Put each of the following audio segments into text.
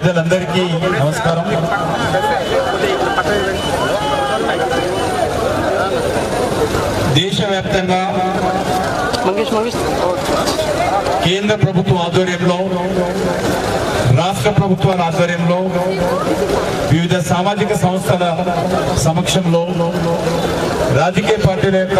పెద్దలందరికీ నమస్కారం. దేశవ్యాప్తంగా కేంద్ర ప్రభుత్వం ఆధ్వర్యంలో, రాష్ట్ర ప్రభుత్వాల ఆధ్వర్యంలో, వివిధ సామాజిక సంస్థల సమక్షంలో, రాజకీయ పార్టీల యొక్క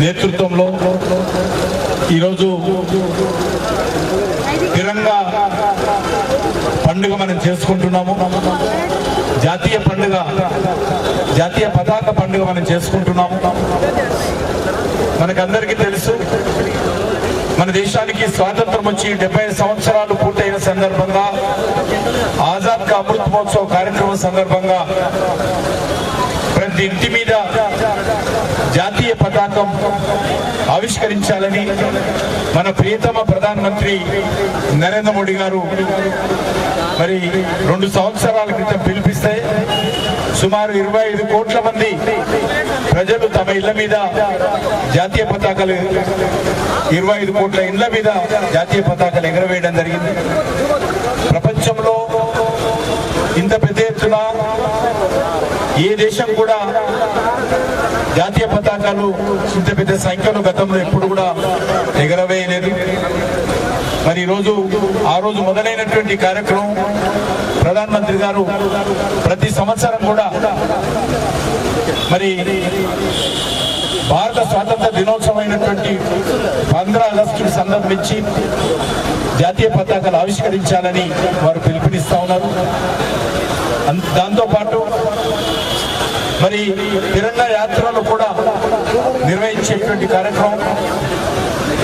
నేతృత్వంలో ఈరోజు తిరంగా పండుగ మనం చేసుకుంటున్నాము. జాతీయ పండుగ, జాతీయ పతాక పండుగ మనం చేసుకుంటున్నాము. మనకందరికీ తెలుసు, మన దేశానికి స్వాతంత్రం వచ్చి 70 సంవత్సరాలు పూర్తయిన సందర్భంగా, ఆజాద్ కా అమృత్ మహోత్సవ్ కార్యక్రమం సందర్భంగా ప్రతి ఇంటి మీద జాతీయ పతాకం ఆవిష్కరించాలని మన ప్రియతమ ప్రధానమంత్రి నరేంద్ర మోడీ గారు మరి 2 సంవత్సరాల క్రితం పిలిపిస్తే సుమారు 25 కోట్ల మంది ప్రజలు తమ ఇళ్ల మీద జాతీయ పతాకాలు, 25 కోట్ల ఇళ్ల మీద జాతీయ పతాకాలు ఎగరవేయడం జరిగింది. ప్రపంచంలో ఇంత పెద్ద ఎత్తున ఏ దేశం కూడా జాతీయ పతాకాలు ఇంత పెద్ద సంఖ్యలో గతంలో ఎప్పుడు కూడా ఎగరవేయలేదు. మరి ఈరోజు ఆ రోజు మొదలైనటువంటి కార్యక్రమం ప్రధానమంత్రి గారు ప్రతి సంవత్సరం కూడా మరి భారత స్వాతంత్ర దినోత్సవం అయినటువంటి 15 ఆగస్టును సందర్భించి జాతీయ పతాకాలు ఆవిష్కరించాలని వారు పిలుపునిస్తా ఉన్నారు. దాంతోపాటు మరి తిరంగా యాత్రలు కూడా నిర్వహించేటువంటి కార్యక్రమం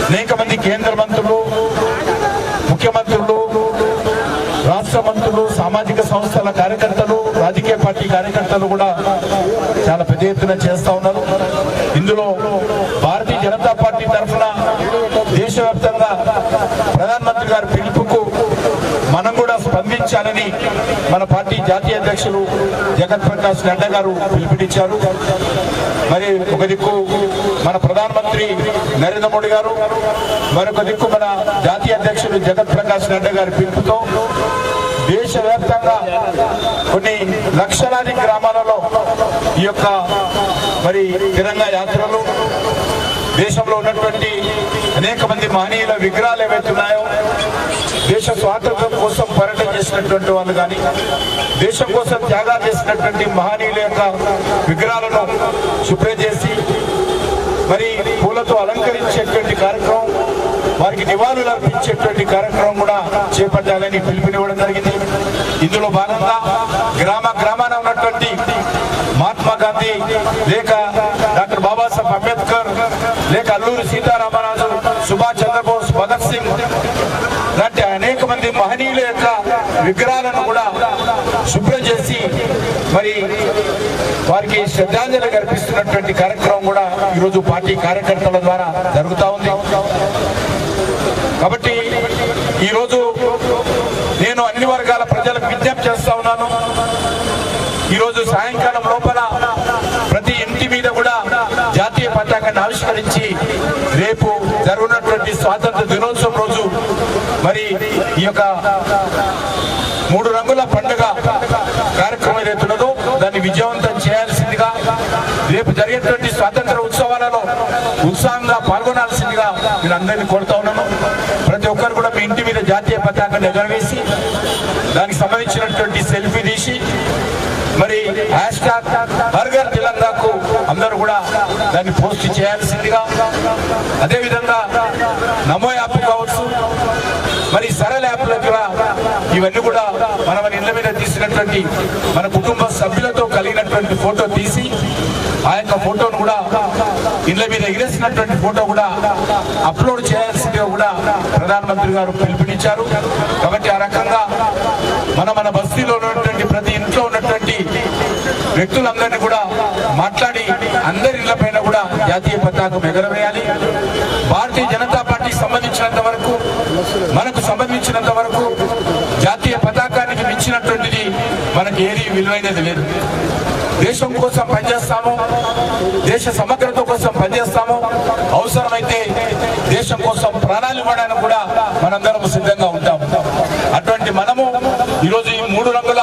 అనేక మంది కేంద్ర మంత్రులు, ముఖ్యమంత్రులు, రాష్ట్ర మంత్రులు, సామాజిక సంస్థల కార్యకర్తలు, రాజకీయ పార్టీ కార్యకర్తలు కూడా చాలా పెద్ద ఎత్తున చేస్తా ఉన్నారు. ఇందులో భారతీయ జనతా పార్టీ తరఫున దేశవ్యాప్తంగా ప్రధానమంత్రి గారి పిలుపుకు మనం కూడా స్పందించాలని మన పార్టీ జాతీయ అధ్యక్షులు జగత్ ప్రకాష్ నడ్డా గారు పిలుపునిచ్చారు. మరి ఒక దిక్కు మన ప్రధానమంత్రి నరేంద్ర మోడీ గారు, మరొక దిక్కు మన జాతీయ అధ్యక్షులు జగత్ ప్రకాష్ నడ్డా గారి పిలుపుతో దేశవ్యాప్తంగా కొన్ని లక్షలాది గ్రామాలలో ఈ యొక్క మరి తిరంగా యాత్రలు, దేశంలో ఉన్నటువంటి అనేక మంది మహనీయుల విగ్రహాలు ఏవైతే ఉన్నాయో, దేశ స్వాతంత్ర్యం కోసం పోరాటం చేసినటువంటి వాళ్ళు కానీ, దేశం కోసం త్యాగాలు చేసినటువంటి మహనీయుల యొక్క విగ్రహాలను శుభ్రం చేసి మరి పూలతో అలంకరించేటువంటి కార్యక్రమం, వారికి నివాళులు అర్పించేటువంటి కార్యక్రమం కూడా చేపట్టాలని పిలుపునివ్వడం జరిగింది. ఇందులో భాగంగా గ్రామాన ఉన్నటువంటి మహాత్మా గాంధీ, లేక డాక్టర్ బాబాసాహెబ్ అంబేద్కర్, లేక అల్లూరి సీతారామరాజు, సుభాష్ చంద్రబోస్, భగత్ సింగ్ లాంటి అనేక మంది మహనీయుల యొక్క విగ్రహాలను కూడా శుభ్రం చేసి మరి వారికి శ్రద్ధాంజలి కల్పిస్తున్నటువంటి కార్యక్రమం కూడా ఈరోజు పార్టీ కార్యకర్తల ద్వారా జరుగుతూ ఉంది. కాబట్టి ఈరోజు నేను అన్ని వర్గాల ప్రజలకు విజ్ఞప్తి చేస్తా ఉన్నాను. ఈరోజు సాయంకాలం లోపల ప్రతి ఇంటి మీద కూడా జాతీయ పతాకాన్ని ఆవిష్కరించి రేపు జరుగుతున్నటువంటి స్వాతంత్ర దినోత్సవం రోజు మరి ఈ యొక్క 3 రంగుల పండుగ కార్యక్రమం ఏదైతున్నదో దాన్ని విజయవంతం చేయాల్సిందిగా, రేపు జరిగేటువంటి స్వాతంత్ర ఉత్సవాలలో ఉత్సాహంగా పాల్గొనాల్సిందిగా నేను అందరినీ కోరుతా ఉన్నాను. ప్రతి ఒక్కరు కూడా మీ ఇంటి మీద జాతీయ పతాకాన్ని ఎగరవేసి దానికి సంబంధించినటువంటి సెల్ఫీ తీసి మరి హ్యాష్ట్యాగ్ హర్ ఘర్ తిరంగాకు అందరూ కూడా దాన్ని పోస్ట్ చేయాల్సిందిగా, అదేవిధంగా నమో యాప్ కావచ్చు, మరి సరళ యాప్ల ద్వారా ఇవన్నీ కూడా మన ఇళ్ల మీద తీసినటువంటి మన కుటుంబ సభ్యులతో కలిగినటువంటి ఫోటో తీసి ఆ యొక్క ఫోటోను కూడా ఇళ్ల మీద ఎగిరేసినటువంటి ఫోటో కూడా అప్లోడ్ చేయాల్సిందిగా కూడా ప్రధానమంత్రి గారు పిలుపునిచ్చారు. కాబట్టి ఆ రకంగా మన బస్తీలో ఉన్నటువంటి ప్రతి ఇంట్లో ఉన్నటువంటి వ్యక్తులందరినీ కూడా మాట్లాడి అందరి ఇళ్లపైన కూడా జాతీయ పతాకం ఎగరవేయాలి. భారతీయ జనతా పార్టీకి సంబంధించినంత వరకు, మనకు సంబంధించినంత వరకు జాతీయ పతాకానికి మించినటువంటిది మనకి ఏది విలువైనది లేదు. దేశం కోసం పనిచేస్తాము, దేశ సమగ్రత కోసం పనిచేస్తాము, అవసరమైతే దేశం కోసం ప్రాణాలు ఇవ్వడానికి కూడా మనందరం సిద్ధంగా ఉంటాము. అటువంటి మన ఈరోజు ఈ 3 రంగుల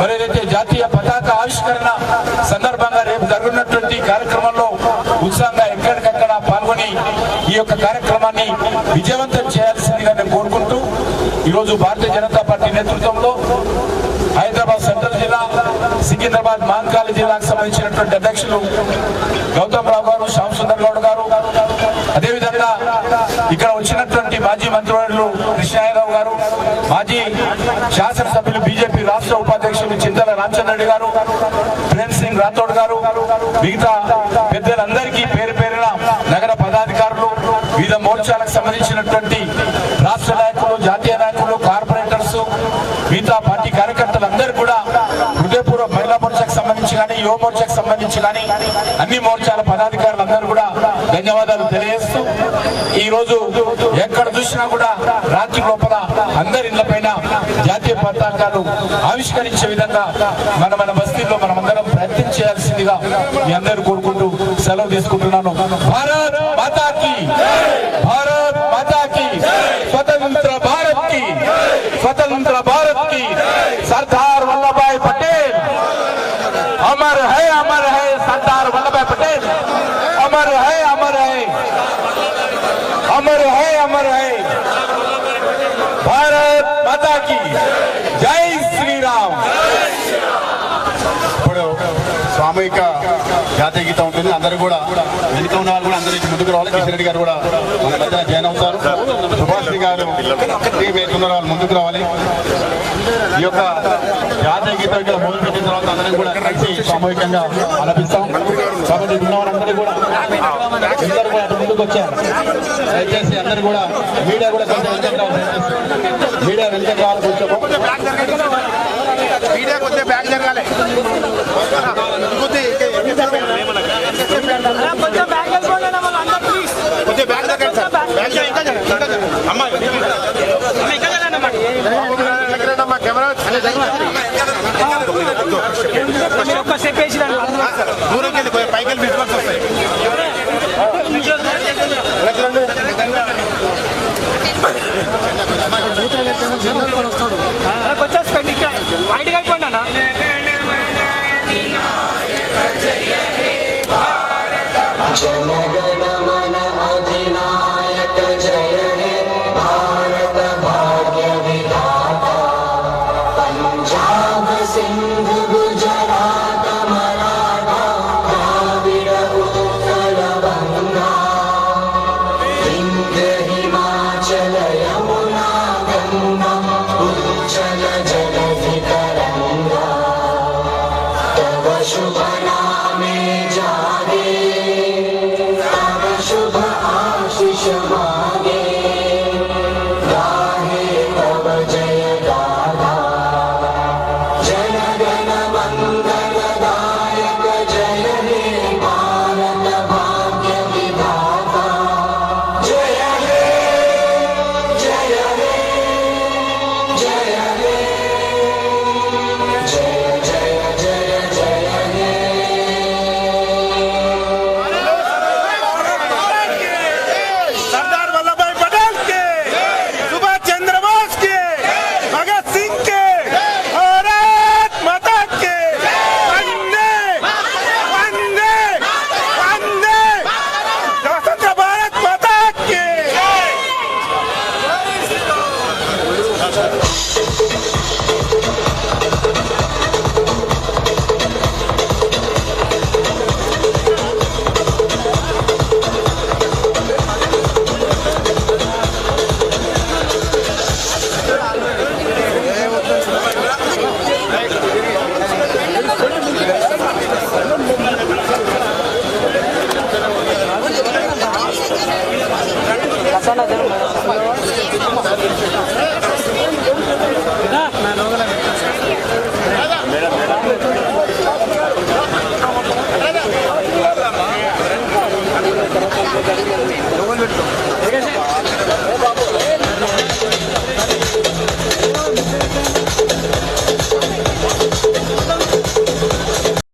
మరి ఏదైతే జాతీయ పతాక ఆవిష్కరణ సందర్భంగా రేపు జరుగుతున్నటువంటి కార్యక్రమంలో ఉత్సాహంగా ఎక్కడికక్కడ పాల్గొని ఈ యొక్క కార్యక్రమాన్ని విజయవంతం చేయాల్సిందిగా నేను కోరుకుంటూ ఈరోజు భారతీయ జనతా పార్టీ నేతృత్వంలో హైదరాబాద్ సెంట్రల్ జిల్లా, సికింద్రాబాద్ మాన్కాలి జిల్లాకు సంబంధించినటువంటి అధ్యక్షులు గౌతమ్ రావు గారు, శ్యామ్ సుందర్ గౌడ్ గారు, అదేవిధంగా ఇక్కడ వచ్చినటువంటి మాజీ మంత్రివర్యులు కృష్ణారావు గారు, మాజీ శాసనసభ్యులు బీజేపీ రాష్ట్ర ఉపాధ్యక్షులు చింతల రామచంద్రరెడ్డి గారు, ప్రేమ్ సింగ్ రాథోడ్ గారు, మిగతా పెద్దలందరికీ పేరు పేరున నగర పదాధికారులు, వివిధ మోర్చాలకు సంబంధించినటువంటి రాష్ట్ర నాయకులు, జాతీయ నాయకులు, కార్పొరేటర్స్, మిగతా పార్టీ కార్యకర్తలందరూ కూడా హృదయపూర్వక మహిళా మోర్చాకు సంబంధించి కానీ, యువ మోర్చాకు సంబంధించి కానీ అన్ని మోర్చాల పదాధికారులందరూ కూడా ధన్యవాదాలు తెలియజేస్తూ ఈ రోజు ఎక్కడ చూసినా కూడా రాత్రి లోపల అందరి ఇళ్ల పైన జాతీయ పతాకాలు ఆవిష్కరించే విధంగా మన బస్తీల్లో మనమందరం ప్రయత్నం చేయాల్సిందిగా మీ అందరూ కోరుకుంటూ సెలవు తీసుకుంటున్నాను. భారత్ మాతా కీ, భారత్ మాతా కీ, స్వతంత్ర భారత్ की, स्वतंत्र भारत की, सरदार वल्लभ भाई पटेल अमर है सरदार वल्लभ भाई पटेल अमर है, अमर है, अमर है, भारत माता की जय श्री राम. సామూహిక జాతీయ గీతం ఉంటుంది. అందరూ కూడా వెనుక ఉన్న వాళ్ళు కూడా అందరూ ముందుకు రావాలి. కిషన్ రెడ్డి గారు కూడా మన మధ్య జాయిన్ అవుతారు. సుభాష్ గారు ఉన్న వాళ్ళు ముందుకు రావాలి. ఈ యొక్క జాతీయ గీతం ఇక్కడ మొదలుపెట్టిన తర్వాత అందరం కూడా కలిసి సామూహికంగా ఆలపిస్తాం. కాబట్టి ఉన్న వాళ్ళందరూ కూడా ముందుకు వచ్చారు. దయచేసి అందరూ కూడా మీడియా కూడా కొంచెం వెళ్తే రావాలి. మీడియా వెళ్తే రావాలి. మీడియా కొంచెం బ్యాక్ జరగాలి. కొంచెం బ్యాక్ కొంచెం బ్యాక్ జరగండి సార్. బ్యాక్ అమ్మా కెమెరా దూరం వెళ్ళి పైకి వెళ్ళి విజువల్స్ వస్తాయి. కొంచెం బయటకు అయిపోయినా जनगण मन अधिनायक जय हे भारत भाग्य विधाता पंजाब सिंध गुजरात मराठा द्राविड़ उत्कल बंगा विंध्य हिमाचल यमुना गंगा उज्जल जलधि तरंगा तव शुभ नामे जागे शुभ आशीष मांगे गाहे तब जय